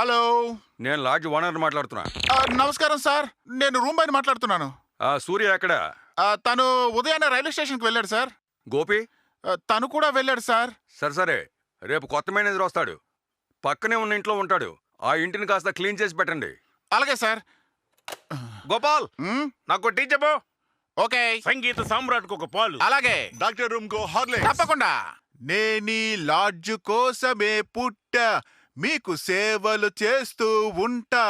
Hello, నేను LADS owner మాట్లాడుతున్నా. నమస్కారం సార్. నేను రూమ్ బాయ్ మాట్లాడుతున్నాను. సూర్య ఎక్కడ? తను ఉదయాన్నే రైల్వే స్టేషన్కి వెళ్ళాడు సార్. గోపి? తను కూడా వెళ్ళాడు సార్. సరే, రేపు కొత్త మేనేజర్ వస్తాడు. పక్కనే ఉన్న ఇంట్లో ఉంటాడు. ఆ ఇంటిని కాస్త క్లీన్ చేసి పెట్టండి. అలాగే సార్. గోపాల్, నాకు టీ చెప్పు. ఓకే. సంగీత సామ్రాట్కు ఒక పాలు. అలాగే. డాక్టర్ రూమ్ కో హార్లిక్స్. తప్పకుండా. నేనీ లాడ్జ్ కోసమే పుట్ట, మీకు సేవలు చేస్తూ ఉంటా.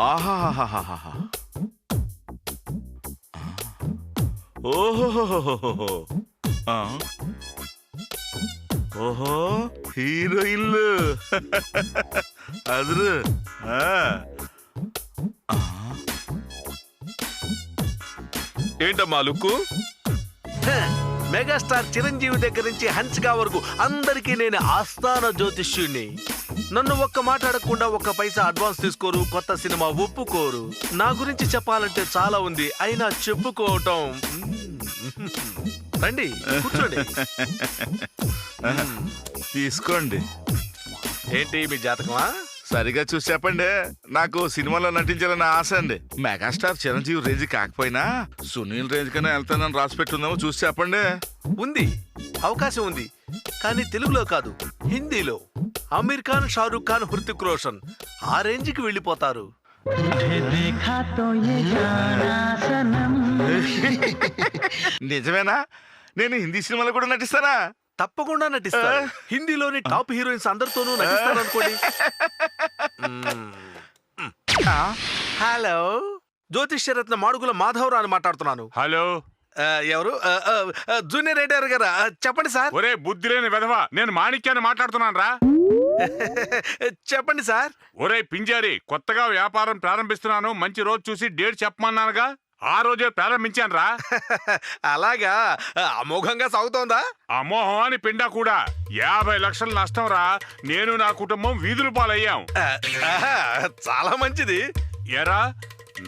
ఆహాహాహాహా. ఓహోహోహోహో. ఓహో, హీరోయిన్లు అదురు. ఏంటమ్మా లుక్కు? మెగాస్టార్ చిరంజీవి దగ్గర నుంచి హన్సికా వరకు అందరికీ నేను ఆస్థాన జ్యోతిష్యుణ్ణి. నన్ను ఒక్క మాట అడగకుండా ఒక్క పైసా అడ్వాన్స్ తీసుకోరు, కొత్త సినిమా ఒప్పుకోరు. నా గురించి చెప్పాలంటే చాలా ఉంది, అయినా చెప్పుకోవటం. రండి కూర్చోండి. తీసుకోండి. ఏంటి మీ జాతకమా? సరిగా చూసి చెప్పండి. నాకు సినిమాలో నటించాలని ఆశ అండి. మెగాస్టార్ చిరంజీవి రేంజ్ కాకపోయినా సునీల్ రేంజ్ కన్నా వెళ్తానని రాసి పెట్టుందేమో చూసి చెప్పండి. ఉంది, అవకాశం ఉంది. కానీ తెలుగులో కాదు, హిందీలో. అమీర్ ఖాన్, షారూక్ ఖాన్, హృతిక్ రోషన్ ఆ రేంజ్కి వెళ్ళిపోతారు. నిజమేనా? నేను హిందీ సినిమాలో కూడా నటిస్తానా? తప్పకుండా నటిస్తారు. హిందీలోని టాప్ హీరోయిన్స్ అందరితోనూ నటిస్తారు అనుకోండి. హలో, జ్యోతిష్యరత్న మాడుగుల మాధవరావు అని మాట్లాడుతున్నాను. హలో, ఎవరు? జూనియర్ ఎన్టీఆర్ గారా? చెప్పండి సార్. ఒరే బుద్ధి లేని వెధవా, నేను మాణిక్యాన్ని మాట్లాడుతున్నాను రా. చెప్పండి సార్. ఒరే పింజారి, కొత్తగా వ్యాపారం ప్రారంభిస్తున్నాను, మంచి రోజు చూసి డేట్ చెప్పమన్నానుగా, ఆ రోజే ప్రారంభించాను రా. అలాగా? అమోఘంగా సాగుతోందా? అమోహం అని పిండా కూడా. 50 లక్షల నష్టం రా. నేను నా కుటుంబం వీధుల పాలయ్యాం. చాలా మంచిది. ఎరా,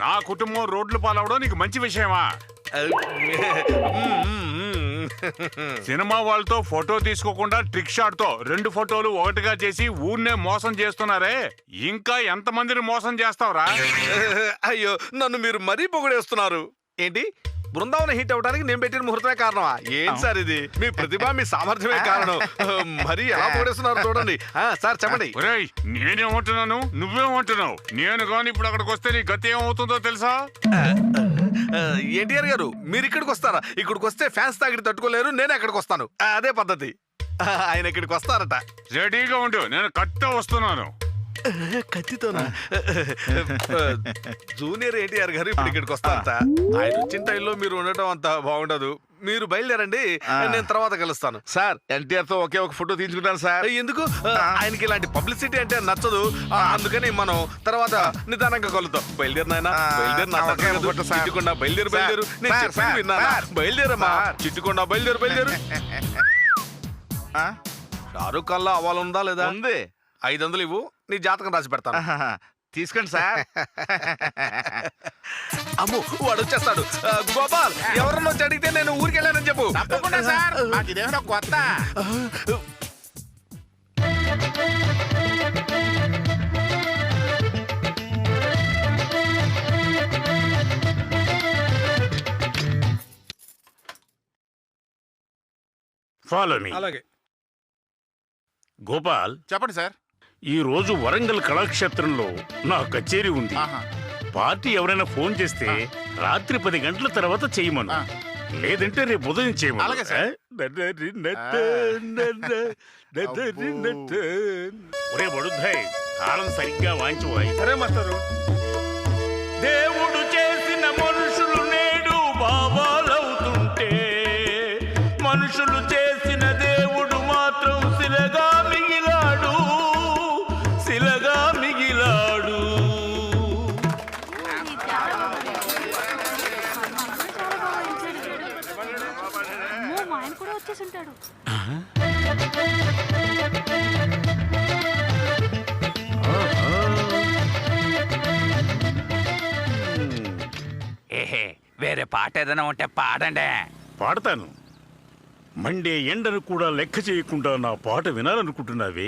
నా కుటుంబం రోడ్లు పాలవడం నీకు మంచి విషయమా? సినిమా వాళ్ళతో ఫోటో తీసుకోకుండా ట్రిక్ షాట్ తో 2 ఫోటోలు ఒకటిగా చేసి ఊర్నే మోసం చేస్తున్నారే. ఇంకా ఎంతమందిని మోసం చేస్తావురా? అయ్యో, నన్ను మీరు మరీ పొగిడేస్తున్నారు. ఏంటి, బృందావనం హిట్ అవడానికి నేను పెట్టిన ముహూర్తమే కారణమా? ఏంటి సార్ ఇది? మీ ప్రతిభ, మీ సామర్థ్యమే కారణం. మరి ఎలా పొగిడేస్తున్నారు చూడండి. సార్ చెప్పండి. ఒరేయ్, నేనేమంటున్నాను, నువ్వేమంటున్నావు? నేను గాని ఇప్పుడు అక్కడికి వస్తే నీ గతి ఏమవుతుందో తెలుసా? ఎన్టీఆర్ గారు, మీరు ఇక్కడికి వస్తారా? ఇక్కడికి వస్తే ఫ్యాన్స్ తాగిడి తట్టుకోలేరు, నేను ఎక్కడికి వస్తాను. అదే పద్ధతి. ఆయన ఇక్కడికి వస్తారట. రెడీగా ఉండు, నేను కట్ట వస్తున్నాను. కత్తితోనా? జూనియర్ ఎన్టీఆర్ గారు ఇప్పుడు ఇక్కడికి వస్తారట. ఆయన వచ్చిన టైంలో మీరు ఉండటం అంత బాగుండదు. మీరు బయలుదేరండి, నేను తర్వాత కలుస్తాను. సార్, ఎన్టీఆర్ తో ఒకే ఒక ఫోటో తీసుకుంటాను సార్. ఎందుకు? ఆయనకి ఇలాంటి పబ్లిసిటీ అంటే నచ్చదు. అందుకని మనం తర్వాత నిదానంగా కలుద్దాం. బయలుదేరు నాయనా, బయలుదేరు. చిట్టుకుండా బయలుదేరు, బయలుదేరు. నేను చెప్పింది విన్నానా? బయలుదేరమ్మా చిట్టుకుండా, బయలుదేరు, బయలుదేరు. షారూక్ ఖాన్లో అవ్వాలందా లేదా? ఉంది. 500 ఇవ్వు, నీ జాతకం రాసి పెడతాను. తీసుకోండి సార్. అమ్ము, వాడు వచ్చేస్తాడు. గోపాల్, ఎవరన్నా వచ్చి అడిగితే నేను ఊరికి వెళ్ళానని చెప్పు. తప్పకుండా సార్. నాకు ఇదేమో కొత్త. Follow me. అలాగే. గోపాల్, చెప్పండి సార్. ఈ రోజు వరంగల్ కళాక్షేత్రంలో నా కచేరీ ఉంది. ఆహా. పార్టీ ఎవరైనా ఫోన్ చేస్తే రాత్రి 10 గంటల తర్వాత చేయమను, లేదంటే రేపు ఉదయం చేయమను. అలాగే సార్. ఒరే బడుద్దాయ్, తాళం సరిగ్గా వాయించబోయి. సరే మాస్టరు. దేవుడు చేసిన మనుషులు నేడు బాబాలవుతుంటే, మనుషులు చేసిన దేవుడు మాత్రం శిలగా మిగిలాడు, శిలగా మిగిలాడు. ఆయన కూడా వచ్చేసి ఉంటాడు. వేరే పాట ఏదైనా ఉంటే పాడండి. పాడతాను. మండే ఎండను కూడా లెక్క చేయకుండా నా పాట వినాలనుకుంటున్నావే?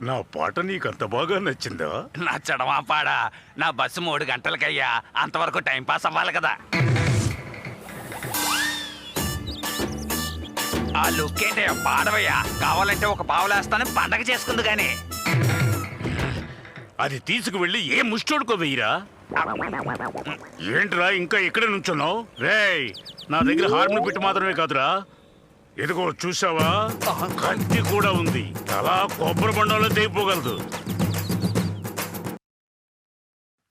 నా పాట నీకు అంత బాగా నచ్చిందా? నచ్చడమా పాడా? నా బస్సు 3 గంటలకయ్యా, అంతవరకు టైం పాస్ అవ్వాలి కదా. ఆ లుక్ ఏంటి పాడవయ్యా? కావాలంటే ఒక పావులేస్తాను, పండగ చేసుకుంది గాని. అది తీసుకువెళ్ళి ఏ ముష్టోడుకో వెయ్యరా. ఏంట్రా ఇంకా ఎక్కడ నుంచున్నావు? రేయ్, నా దగ్గర హార్మోని బిట్ మాత్రమే కాదురా, ఎదుగో చూసావా, కత్తి కూడా ఉంది. అలా కొబ్బరి బండంలో తెగిపోగలదు.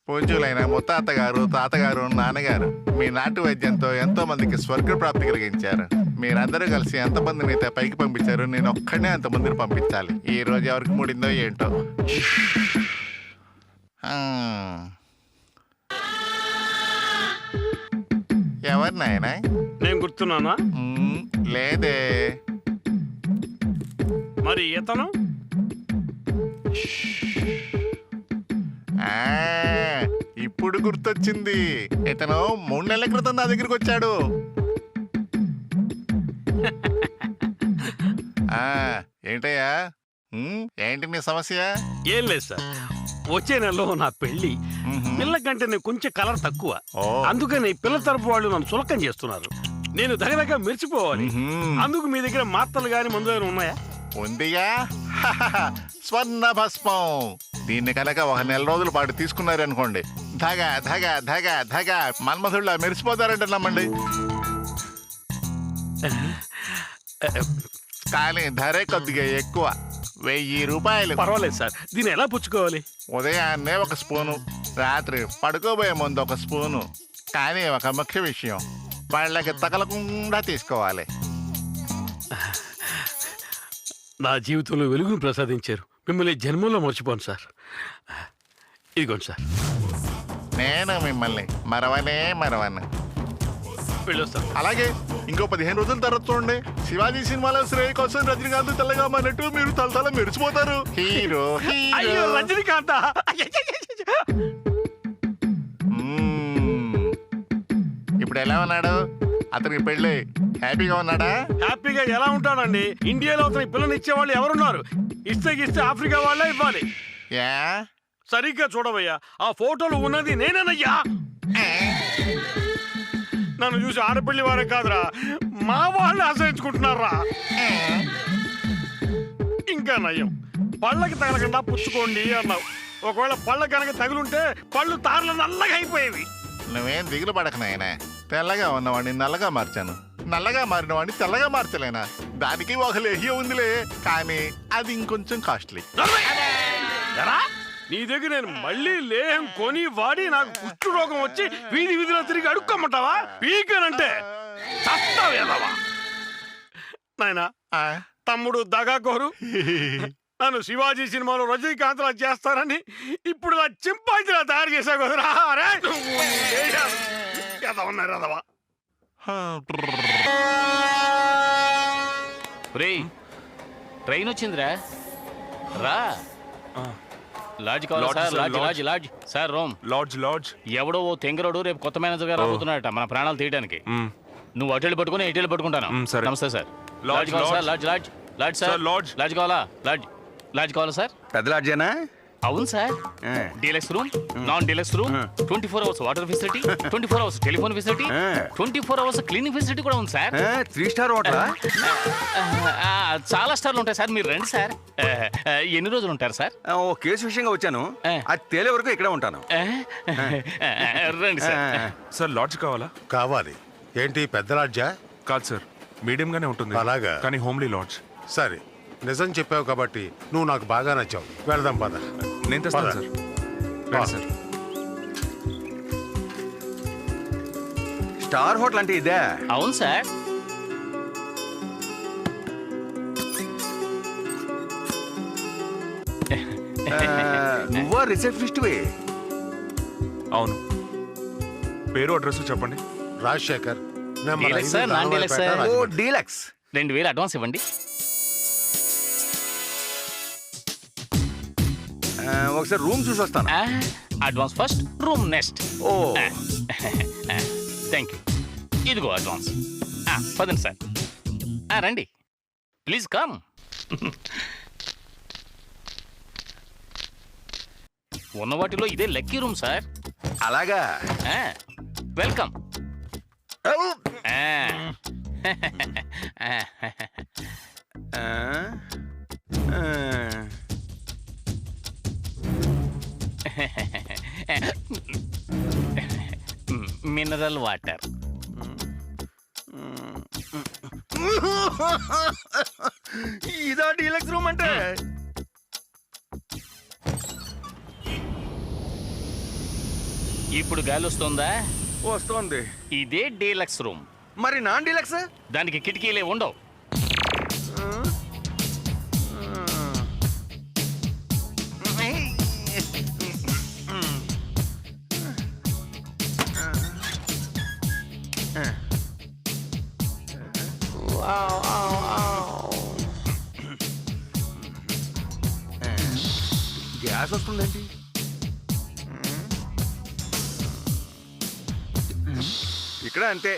పూజ్యులైన ముత్తాత గారు, తాతగారు, నాన్నగారు మీ నాటు వైద్యంతో ఎంతో మందికి స్వర్గ ప్రాప్తి కలిగించారు. మీరందరూ కలిసి ఎంతమంది మీతో పైకి పంపించారు, నేను ఒక్కడే అంతమందిని పంపించాలి. ఈ రోజు ఎవరికి ముడిందో ఏంటో. ఎవరు నాయనా? నేను గుర్తున్నానా? లేదే. మరి ఇతను? ఇప్పుడు గుర్తొచ్చింది. ఇతను 3 నెలల క్రితం నా దగ్గరికి వచ్చాడు. ఏంటయ్యా, ఏంటి మీ సమస్య? ఏం లేదు సార్, వచ్చే నెలలో నా పెళ్లి. పిల్ల కంటే నేను కొంచెం కలర్ తక్కువ, అందుకని పిల్ల తరపు వాళ్ళు నన్ను చులకం చేస్తున్నారు. నేను దగ్గరగా మెరిచిపోవాలి. అందుకు మీ దగ్గర మాత్రలు గాని మందు గాని ఉన్నాయా? ఉందిగా, స్వర్ణ భస్మం. దీన్ని కనుక 1 నెల రోజుల పాటు తీసుకున్నారనుకోండి, ధగ ధగ ధగ ధగ మన్మధుళ్ళ మెరిసిపోతారంట, నమ్మండి. కానీ ధరే కొద్దిగా ఎక్కువ, 1000 రూపాయలు. పర్వాలేదు సార్, దీన్ని ఎలా పుచ్చుకోవాలి? ఉదయాన్నే 1 స్పూను, రాత్రి పడుకోబోయే ముందు 1 స్పూను. కానీ ఒక ముఖ్య విషయం, వాళ్ళకి తగలకుండా తీసుకోవాలి. నా జీవితంలో వెలుగును ప్రసాదించారు. మిమ్మల్ని జన్మలో మర్చిపోను సార్. ఇదిగోండి సార్. నేను మిమ్మల్ని మరవను. వెళ్ళొస్తాను. అలాగే ఇంకో 15 రోజుల తర్వాత చూడండి, శివాజీ సినిమాలో శ్రేయ కోసం రజనీకాంత్ తెల్లగా మారినట్టు మీరు తలతల మెరిసిపోతారు. హీరో అయ్యో రజనీకాంత్. ఇప్పుడు ఎలా ఉన్నాడు అతనికి పెళ్ళి? హ్యాపీగా ఉన్నాడా? హ్యాపీగా ఎలా ఉంటాడండి? ఇండియాలో అతనికి పిల్లని ఇచ్చేవాళ్ళు ఎవరున్నారు? ఇస్తే ఆఫ్రికా వాళ్ళే ఇవ్వాలి. యా, సరిగ్గా చూడవయ్యా, ఆ ఫోటోలు ఉన్నది నేనేనయ్యా. నన్ను చూసి ఆడపిల్లి వారే కాదురా, మా వాళ్ళు ఆశ్రయించుకుంటున్నారా. ఇంకా నయ్యం, పళ్ళకి తగలకుండా పుచ్చుకోండి అన్నావు. ఒకవేళ పళ్ళ కనుక తగులుంటే పళ్ళు తారలు నల్లగా అయిపోయేవి. నువ్వేం దిగులు పడక నాయనా, తెల్లగా ఉన్నవాడిని నల్లగా మార్చాను, నల్లగా మారిన వాడిని తెల్లగా మార్చలేనా? దానికి ఒక లేహ్యం ఉందిలే, కానీ అది ఇంకొంచెం కాస్ట్లీ. ఎరా, నీ దగ్గర నేను మళ్ళీ లేహం కొని వాడి నాకు కుష్టు రోగం వచ్చి వీధిలో తిరిగి అడుక్కోమంటావా? పీకనంటే చస్తావేదవా. నాయనా, తమ్ముడు దగాకోరు నన్ను శివాజీ సినిమాలో రజనీకాంత్ లా చేస్తానని ఇప్పుడు నా చింపాంజిలా తయారు చేసా కదరా. ఎదవా ట్రైన్ వచ్చిందిరా, రా. లాడ్జ్ కావాలి sir, lodge sir, room. Lodge. ఎవడో ఓ తెంగరోడు రేపు కొత్త మేనేజర్ గారు రాబోతున్నాడట మన ప్రాణాలు తీయడానికి. నువ్వు అటెళ్ళు పట్టుకుని ఇటెళ్ళు పట్టుకుంటాను. నమస్తే సార్. లాడ్జ్ కావాలి సార్, లాడ్జ్ సార్. లాడ్జ్ కావాలా? లాడ్జ్ కావాలా సార్? పెద్ద లాడ్జేనా? అవును sir. Deluxe room, non deluxe room, 24 hours water facility, 24 hours telephone facility, 24 hours cleaning facility కూడా ఉంది సార్. 3 స్టార్ హోటలా? చాలా స్టార్లు ఉంటాయి సార్, మీరు రండి సార్. ఎన్ని రోజులు ఉంటారు సార్? ఓ కేసు విషయంగా వచ్చాను, అది తేలే వరకు ఇక్కడే ఉంటాను. రండి సార్. సార్ లాడ్జ్ కావాలా? కావాలి. ఏంటి పెద్ద లాడ్జా? కాదు సార్, మీడియంగానే ఉంటుంది. అలాగా? కానీ హోమ్లీ లాడ్జ్. సరే, నిజం చెప్పావు కాబట్టి నువ్వు నాకు బాగా నచ్చావు. వెళదాం పద. నేను తెస్తాను పద. సార్. రండి సార్. స్టార్ హోటల్ అంటే ఇదే? అవును సార్. నువ్వా రిసెప్షనిస్ట్వే? అవును. పేరు అడ్రస్ చెప్పండి. Rajashekar, number deluxe sir, non deluxe sir. Oh deluxe. 2000 advance ఇవ్వండి. ఒకసారి రూమ్ చూసి వస్తాను. Advance first, room next. Oh thank you. ఇదిగో అడ్వాన్స్. పదండి సార్. రండి, ప్లీజ్ కమ్. ఉన్న వాటిలో ఇదే లక్కీ రూమ్ సార్. అలాగా? వెల్కమ్. Mineral water. ఇదా డీలక్స్ రూమ్ అంటే? ఇప్పుడు గాలి వస్తుందా? వస్తోంది. ఇదే డీలక్స్ రూమ్. మరి నాన్ డీలక్స్? దానికి కిటికీలే ఉండవు. గ్యాస్ వస్తుందేంటి? ఇక్కడ అంతే.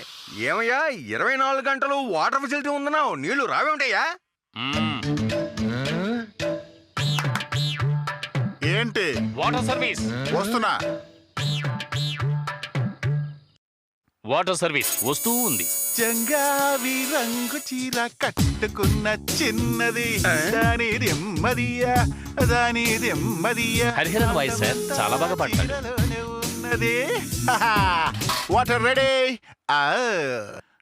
ఏమయ్యా 24 గంటలు వాటర్ ఫెసిలిటీ ఉందన్నావు, నీళ్లు రావేమిటయ్యా? ఏంటి? వాటర్ సర్వీస్ వస్తున్నా. వాటర్ సర్వీస్ వస్తూ ఉంది. జంగావి రంగు చీర కట్టుకున్న చిన్నది దాని దెమ్మదియా దాని దెమ్మదియా. హరిహరన్ వాయిస్ సార్, చాలా బాగా పాడతాడు. ఉన్నది వాటర్ రెడీ.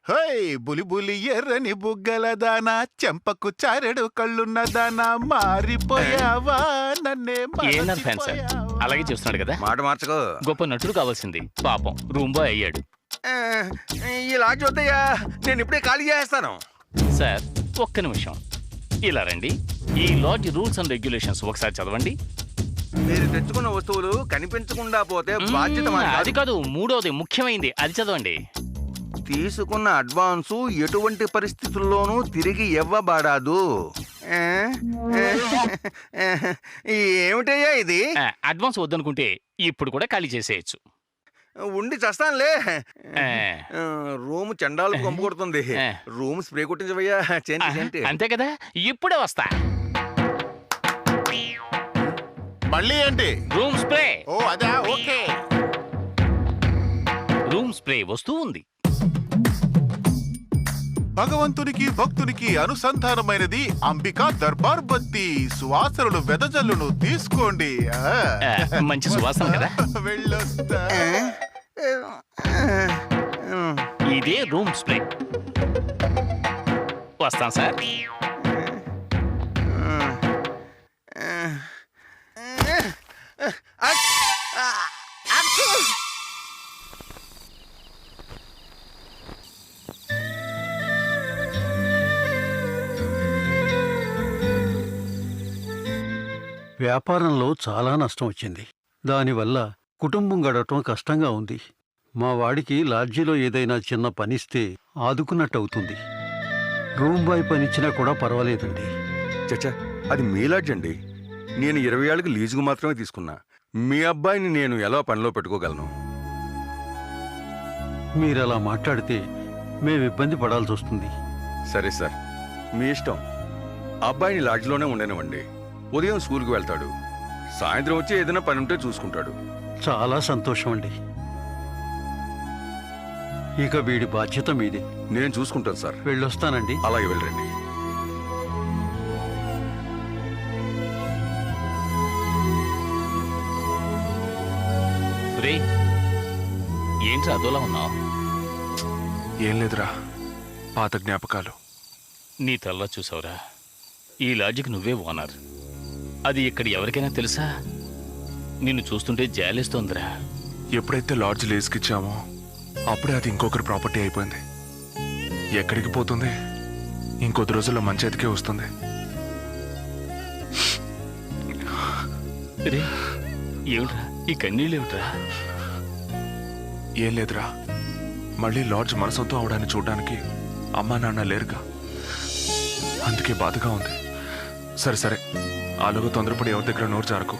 హోయ్ బులి బులి ఎర్రని బుగ్గల దానా, చెంపకు చారెడు కళ్ళున్న దానా, మారిపోయావా నన్నే ఏఎన్ఆర్ ఫ్యాన్ సార్, అలాగే చూస్తున్నాడు కదా. మాట మార్చకు. గొప్ప నటుడు కావాల్సింది, పాపం రూమ్ బాయ్ అయ్యాడు. ఇలా చూద్దయ్యా, నేను ఇప్పుడే ఖాళీ చేస్తాను. సార్ ఒక్క నిమిషం ఇలా రండి. ఈ లాడ్జ్ రూల్స్ అండ్ రెగ్యులేషన్స్ ఒకసారి చదవండి. మీరు తెచ్చుకున్న వస్తువులు కనిపించకుండా పోతే బాధ్యత మాది కాదు. అది కాదు, మూడోది ముఖ్యమైంది, అది చదవండి. తీసుకున్న అడ్వాన్సు ఎటువంటి పరిస్థితుల్లోనూ తిరిగి ఇవ్వబడదు. ఏమిటయ్యా ఇది? అడ్వాన్స్ వద్దనుకుంటే ఇప్పుడు కూడా ఖాళీ చేసేయచ్చు. ఉండి చస్తానులే. రూమ్ చండాలు కొంపు కొడుతుంది. రూమ్ స్ప్రే కొట్టించవయ్యా. అంతే కదా, ఇప్పుడే వస్తా. మళ్ళీ ఏంటి? Room spray. ఓ అదా, ఓకే. రూమ్ స్ప్రే వస్తూ ఉంది. భగవంతునికి భక్తునికి అనుసంధానమైనది అంబికా దర్బార్ బత్తి. సువాసనలు వెదజల్లును తీసుకోండి. మంచి సువాసన కదా. వెళ్ళొస్తా. ఇదే రూమ్ స్ప్రే. వస్తాను సార్. వ్యాపారంలో చాలా నష్టం వచ్చింది. దానివల్ల కుటుంబం గడవటం కష్టంగా ఉంది. మా వాడికి లాడ్జీలో ఏదైనా చిన్న పనిస్తే ఆదుకున్నట్టవుతుంది. రూమ్ బాయ్ పనిచ్చినా కూడా పర్వాలేదండి. చచ్చా, అది మీ లాడ్జ్ అండి. నేను 20 ఏళ్ళకి లీజుకు మాత్రమే తీసుకున్నా. మీ అబ్బాయిని నేను ఎలా పనిలో పెట్టుకోగలను? మీరలా మాట్లాడితే మేము ఇబ్బంది పడాల్సి వస్తుంది. సరే సార్, మీ ఇష్టం. అబ్బాయిని లాడ్జ్లోనే ఉండనివ్వండి. ఉదయం స్కూల్కి వెళ్తాడు, సాయంత్రం వచ్చి ఏదైనా పని ఉంటే చూసుకుంటాడు. చాలా సంతోషం అండి. ఇక వీడి బాధ్యత మీదే. నేను చూసుకుంటాను సార్. వెళ్ళొస్తానండి. అలాగే వెళ్ళండి. రే, ఏంట్రా అదోలా ఉన్నావు? ఏం లేదురా, పాత జ్ఞాపకాలు. నీ తల్లా చూసావురా, ఈ లాడ్జికి నువ్వే ఓనర్. అది ఇక్కడ ఎవరికైనా తెలుసా? నిన్ను చూస్తుంటే జాలేస్తోందిరా. ఎప్పుడైతే లాడ్జ్ లీజ్కిచ్చామో అప్పుడే అది ఇంకొకరి ప్రాపర్టీ అయిపోయింది. ఎక్కడికి పోతుంది? ఇంకొద్ది రోజుల్లో మన చేతికే వస్తుంది. రే, ఏమిట్రా ఈ కన్నీళ్ళు? ఏమిట్రా? ఏం లేదురా, మళ్ళీ లాడ్జ్ మన సొంతం అవడాన్ని చూడడానికి అమ్మా నాన్న లేరుగా, అందుకే బాధగా ఉంది. సరే సరే, ఆలోగా తొందరపడి ఎవరి దగ్గర నోరు జారకు.